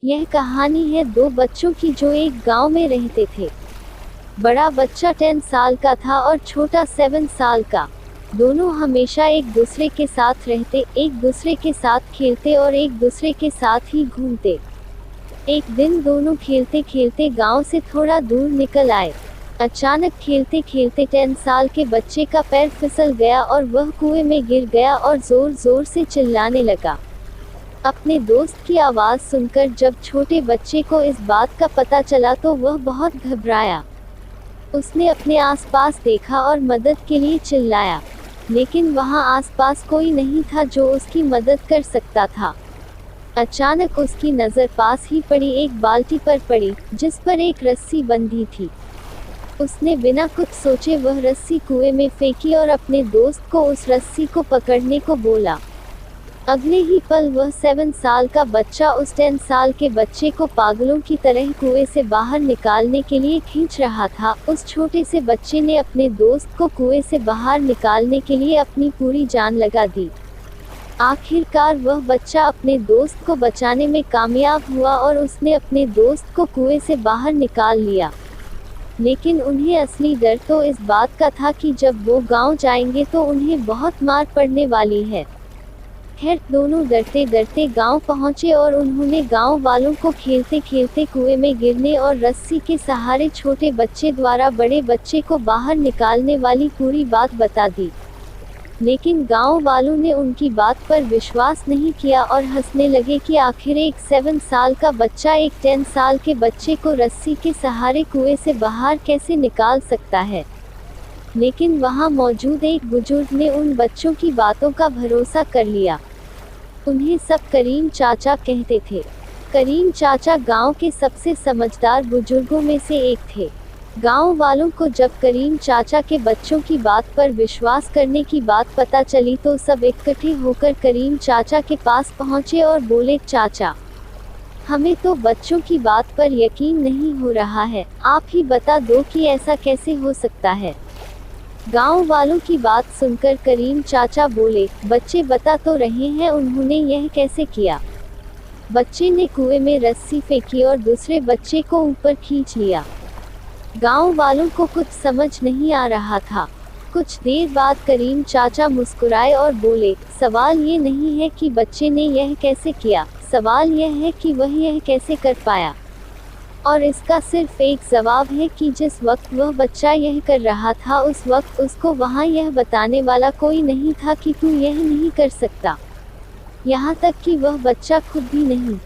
यह कहानी है दो बच्चों की जो एक गांव में रहते थे। बड़ा बच्चा 10 साल का था और छोटा 7 साल का। दोनों हमेशा एक दूसरे के साथ रहते, एक दूसरे के साथ खेलते और एक दूसरे के साथ ही घूमते। एक दिन दोनों खेलते खेलते गांव से थोड़ा दूर निकल आए। अचानक खेलते खेलते 10 साल के बच्चे का पैर फिसल गया और वह कुएं में गिर गया और जोर जोर से चिल्लाने लगा। अपने दोस्त की आवाज़ सुनकर जब छोटे बच्चे को इस बात का पता चला तो वह बहुत घबराया। उसने अपने आसपास देखा और मदद के लिए चिल्लाया, लेकिन वहां आसपास कोई नहीं था जो उसकी मदद कर सकता था। अचानक उसकी नज़र पास ही पड़ी एक बाल्टी पर पड़ी, जिस पर एक रस्सी बंधी थी। उसने बिना कुछ सोचे वह रस्सी कुएं में फेंकी और अपने दोस्त को उस रस्सी को पकड़ने को बोला। अगले ही पल वह 7 साल का बच्चा उस 10 साल के बच्चे को पागलों की तरह कुएं से बाहर निकालने के लिए खींच रहा था। उस छोटे से बच्चे ने अपने दोस्त को कुएं से बाहर निकालने के लिए अपनी पूरी जान लगा दी। आखिरकार वह बच्चा अपने दोस्त को बचाने में कामयाब हुआ और उसने अपने दोस्त को कुएं से बाहर निकाल लिया। लेकिन उन्हें असली डर तो इस बात का था कि जब वो गांव जाएंगे तो उन्हें बहुत मार पड़ने वाली है। खैर, दोनों डरते डरते गांव पहुंचे और उन्होंने गांव वालों को खेलते खेलते कुएं में गिरने और रस्सी के सहारे छोटे बच्चे द्वारा बड़े बच्चे को बाहर निकालने वाली पूरी बात बता दी। लेकिन गांव वालों ने उनकी बात पर विश्वास नहीं किया और हंसने लगे कि आखिर एक 7 साल का बच्चा एक 10 साल के बच्चे को रस्सी के सहारे कुएं से बाहर कैसे निकाल सकता है। लेकिन वहां मौजूद एक बुजुर्ग ने उन बच्चों की बातों का भरोसा कर लिया। उन्हें सब करीम चाचा कहते थे। करीम चाचा गांव के सबसे समझदार बुजुर्गों में से एक थे। गांव वालों को जब करीम चाचा के बच्चों की बात पर विश्वास करने की बात पता चली तो सब इकट्ठे होकर करीम चाचा के पास पहुंचे और बोले, चाचा, हमें तो बच्चों की बात पर यकीन नहीं हो रहा है, आप ही बता दो कि ऐसा कैसे हो सकता है। गांव वालों की बात सुनकर करीम चाचा बोले, बच्चे बता तो रहे हैं उन्होंने यह कैसे किया। बच्चे ने कुएं में रस्सी फेंकी और दूसरे बच्चे को ऊपर खींच लिया। गांव वालों को कुछ समझ नहीं आ रहा था। कुछ देर बाद करीम चाचा मुस्कुराए और बोले, सवाल ये नहीं है कि बच्चे ने यह कैसे किया, सवाल यह है कि वह यह कैसे कर पाया। और इसका सिर्फ एक जवाब है कि जिस वक्त वह बच्चा यह कर रहा था उस वक्त उसको वहाँ यह बताने वाला कोई नहीं था कि तू यह नहीं कर सकता। यहाँ तक कि वह बच्चा खुद भी नहीं।